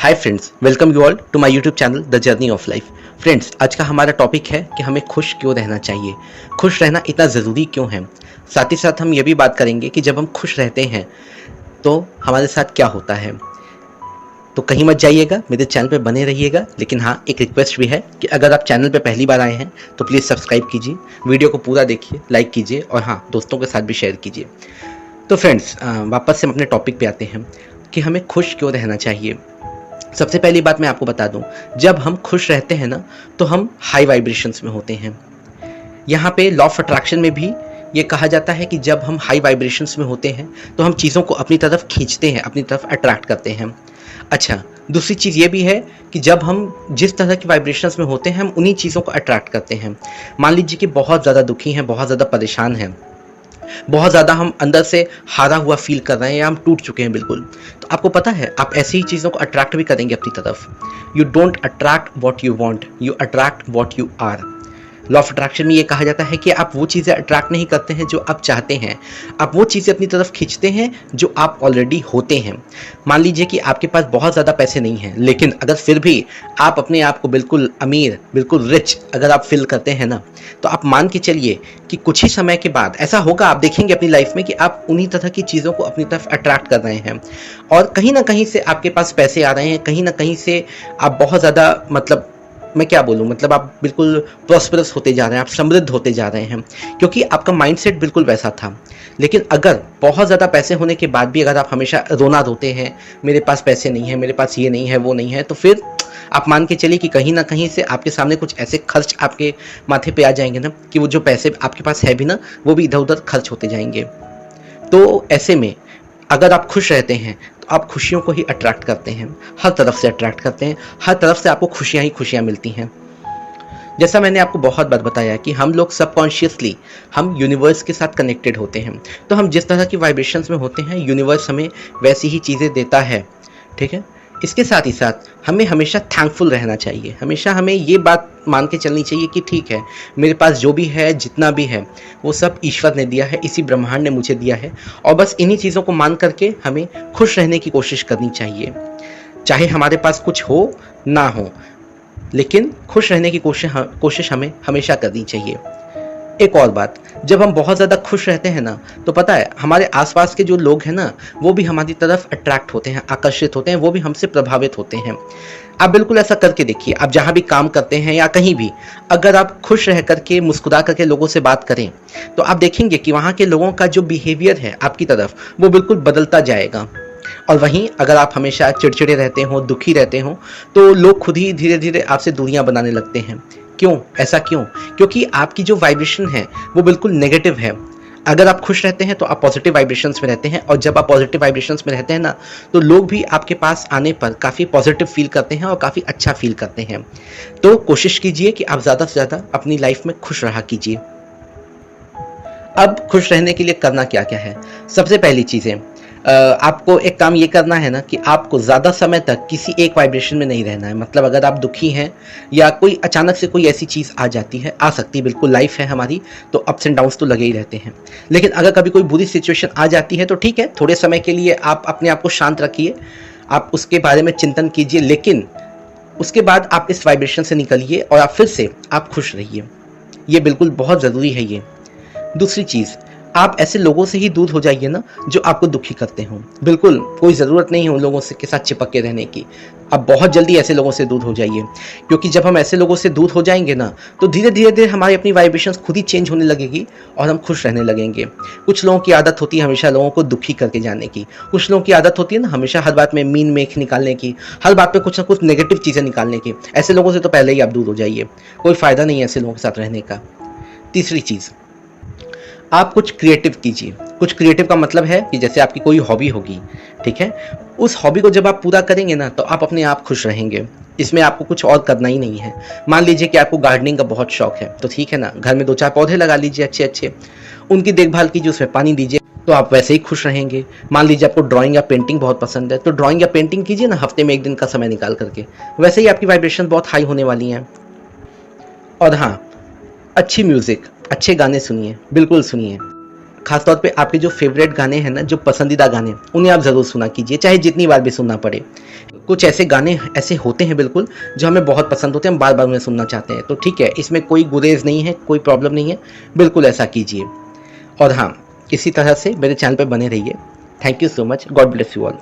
Hi friends, welcome you all to my YouTube channel the journey of life. Friends, आज का हमारा topic है कि हमें खुश क्यों रहना चाहिए, खुश रहना इतना ज़रूरी क्यों है। साथ ही साथ हम ये भी बात करेंगे कि जब हम खुश रहते हैं तो हमारे साथ क्या होता है। तो कहीं मत जाइएगा, मेरे चैनल पे बने रहिएगा। लेकिन हाँ, एक रिक्वेस्ट भी है कि अगर आप चैनल पे पहली बार आए हैं तो प्लीज़ सब्सक्राइब कीजिए, वीडियो को पूरा देखिए, लाइक कीजिए और हाँ, दोस्तों के साथ भी शेयर कीजिए। तो फ्रेंड्स, वापस से हम अपने टॉपिक पे आते हैं कि हमें खुश क्यों रहना चाहिए। सबसे पहली बात मैं आपको बता दूं, जब हम खुश रहते हैं ना तो हम हाई वाइब्रेशंस में होते हैं। यहाँ पे लॉ ऑफ अट्रैक्शन में भी ये कहा जाता है कि जब हम हाई वाइब्रेशंस में होते हैं तो हम चीज़ों को अपनी तरफ खींचते हैं, अपनी तरफ अट्रैक्ट करते हैं। अच्छा, दूसरी चीज़ ये भी है कि जब हम जिस तरह की वाइब्रेशंस में होते हैं हम उन्हीं चीज़ों को अट्रैक्ट करते हैं। मान लीजिए कि बहुत ज़्यादा दुखी हैं, बहुत ज़्यादा परेशान हैं, बहुत ज़्यादा हम अंदर से हारा हुआ फील कर रहे हैं या हम टूट चुके हैं बिल्कुल, तो आपको पता है आप ऐसी ही चीज़ों को अट्रैक्ट भी करेंगे अपनी तरफ। You don't attract what you want, you attract what you are. Law of attraction में ये कहा जाता है कि आप वो चीज़ें अट्रैक्ट नहीं करते हैं जो आप चाहते हैं, आप वो चीज़ें अपनी तरफ खींचते हैं जो आप ऑलरेडी होते हैं। मान लीजिए कि आपके पास बहुत ज़्यादा पैसे नहीं हैं, लेकिन अगर फिर भी आप अपने आप को बिल्कुल अमीर, बिल्कुल रिच अगर आप फील करते हैं ना, तो आप मान के चलिए कि कुछ ही समय के बाद ऐसा होगा, आप देखेंगे अपनी लाइफ में कि आप उन्हीं तरह की चीज़ों को अपनी तरफ अट्रैक्ट कर रहे हैं और कहीं ना कहीं से आपके पास पैसे आ रहे हैं, कहीं ना कहीं से आप बहुत ज़्यादा, मतलब मैं क्या बोलूँ, मतलब आप बिल्कुल प्रॉस्परस होते जा रहे हैं, आप समृद्ध होते जा रहे हैं, क्योंकि आपका माइंडसेट बिल्कुल वैसा था। लेकिन अगर बहुत ज़्यादा पैसे होने के बाद भी अगर आप हमेशा रोना रोते हैं, मेरे पास पैसे नहीं है, मेरे पास ये नहीं है, वो नहीं है, तो फिर आप मान के चलिए कि कहीं ना कहीं से आपके सामने कुछ ऐसे खर्च आपके माथे पे आ जाएंगे ना कि वो जो पैसे आपके पास है भी ना, वो भी इधर उधर खर्च होते जाएंगे। तो ऐसे में अगर आप खुश रहते हैं तो आप खुशियों को ही अट्रैक्ट करते हैं, हर तरफ से अट्रैक्ट करते हैं, हर तरफ से आपको खुशियाँ ही खुशियाँ मिलती हैं। जैसा मैंने आपको बहुत बार बताया कि हम लोग सबकॉन्शियसली हम यूनिवर्स के साथ कनेक्टेड होते हैं, तो हम जिस तरह की वाइब्रेशंस में होते हैं यूनिवर्स हमें वैसी ही चीज़ें देता है। ठीक है, इसके साथ ही साथ हमें हमेशा थैंकफुल रहना चाहिए, हमेशा हमें ये बात मान के चलनी चाहिए कि ठीक है, मेरे पास जो भी है, जितना भी है, वो सब ईश्वर ने दिया है, इसी ब्रह्मांड ने मुझे दिया है, और बस इन्हीं चीज़ों को मान करके हमें खुश रहने की कोशिश करनी चाहिए। चाहे हमारे पास कुछ हो ना हो, लेकिन खुश रहने की कोशिश हमें हमेशा करनी चाहिए। एक और बात, जब हम बहुत ज़्यादा खुश रहते हैं ना, तो पता है हमारे आसपास के जो लोग हैं ना, वो भी हमारी तरफ अट्रैक्ट होते हैं, आकर्षित होते हैं, वो भी हमसे प्रभावित होते हैं। आप बिल्कुल ऐसा करके देखिए, आप जहाँ भी काम करते हैं या कहीं भी, अगर आप खुश रह करके, मुस्कुरा करके लोगों से बात करें, तो आप देखेंगे कि वहाँ के लोगों का जो बिहेवियर है आपकी तरफ, वो बिल्कुल बदलता जाएगा। और वहीं अगर आप हमेशा चिड़चिड़े रहते हो, दुखी रहते हो, तो लोग खुद ही धीरे धीरे आपसे दूरियां बनाने लगते हैं। क्यों? ऐसा क्यों? क्योंकि आपकी जो वाइब्रेशन है वो बिल्कुल नेगेटिव है। अगर आप खुश रहते हैं तो आप पॉजिटिव वाइब्रेशंस में रहते हैं, और जब आप पॉजिटिव वाइब्रेशंस में रहते हैं ना, तो लोग भी आपके पास आने पर काफ़ी पॉजिटिव फील करते हैं और काफ़ी अच्छा फील करते हैं। तो कोशिश कीजिए कि आप ज़्यादा से ज़्यादा अपनी लाइफ में खुश रहा कीजिए। अब खुश रहने के लिए करना क्या क्या है? सबसे पहली चीज़ें, आपको एक काम ये करना है ना कि आपको ज़्यादा समय तक किसी एक वाइब्रेशन में नहीं रहना है। मतलब अगर आप दुखी हैं या कोई अचानक से कोई ऐसी चीज़ आ जाती है, आ सकती है, बिल्कुल लाइफ है हमारी, तो अप्स एंड डाउन्स तो लगे ही रहते हैं। लेकिन अगर कभी कोई बुरी सिचुएशन आ जाती है तो ठीक है, थोड़े समय के लिए आप अपने आप को शांत रखिए, आप उसके बारे में चिंतन कीजिए, लेकिन उसके बाद आप इस वाइब्रेशन से निकलिए और आप फिर से आप खुश रहिए। ये बिल्कुल बहुत ज़रूरी है ये। दूसरी चीज़, आप ऐसे लोगों से ही दूर हो जाइए ना जो आपको दुखी करते हो। बिल्कुल कोई ज़रूरत नहीं है उन लोगों से के साथ चिपक के रहने की। आप बहुत जल्दी ऐसे लोगों से दूर हो जाइए, क्योंकि जब हम ऐसे लोगों से दूर हो जाएंगे ना, तो धीरे धीरे हमारी अपनी वाइब्रेशंस खुद ही चेंज होने लगेगी और हम खुश रहने लगेंगे। कुछ लोगों की आदत होती है हमेशा लोगों को दुखी करके जाने की, कुछ लोगों की आदत होती है ना हमेशा हर बात में मीन मेख निकालने की, हर बात पे कुछ ना कुछ नेगेटिव चीज़ें निकालने की। ऐसे लोगों से तो पहले ही आप दूर हो जाइए, कोई फ़ायदा नहीं है ऐसे लोगों के साथ रहने का। तीसरी चीज़, आप कुछ क्रिएटिव कीजिए। कुछ क्रिएटिव का मतलब है कि जैसे आपकी कोई हॉबी होगी, ठीक है, उस हॉबी को जब आप पूरा करेंगे ना, तो आप अपने आप खुश रहेंगे। इसमें आपको कुछ और करना ही नहीं है। मान लीजिए कि आपको गार्डनिंग का बहुत शौक है, तो ठीक है ना, घर में 2-4 पौधे लगा लीजिए अच्छे अच्छे, उनकी देखभाल कीजिए, उसमें पानी दीजिए, तो आप वैसे ही खुश रहेंगे। मान लीजिए आपको ड्राइंग या पेंटिंग बहुत पसंद है, तो ड्राइंग या पेंटिंग कीजिए ना हफ्ते में 1 दिन का समय निकाल करके, वैसे ही आपकी वाइब्रेशन बहुत हाई होने वाली हैं। और हाँ, अच्छी म्यूज़िक, अच्छे गाने सुनिए, बिल्कुल सुनिए। खासतौर पे आपके जो फेवरेट गाने हैं ना, जो पसंदीदा गाने, उन्हें आप ज़रूर सुना कीजिए, चाहे जितनी बार भी सुनना पड़े। कुछ ऐसे गाने ऐसे होते हैं बिल्कुल जो हमें बहुत पसंद होते हैं, हम बार बार उन्हें सुनना चाहते हैं। तो ठीक है, इसमें कोई गुरेज नहीं है, कोई प्रॉब्लम नहीं है, बिल्कुल ऐसा कीजिए। और हाँ, इसी तरह से मेरे चैनल पे बने रहिए। Thank you so much, God bless you all.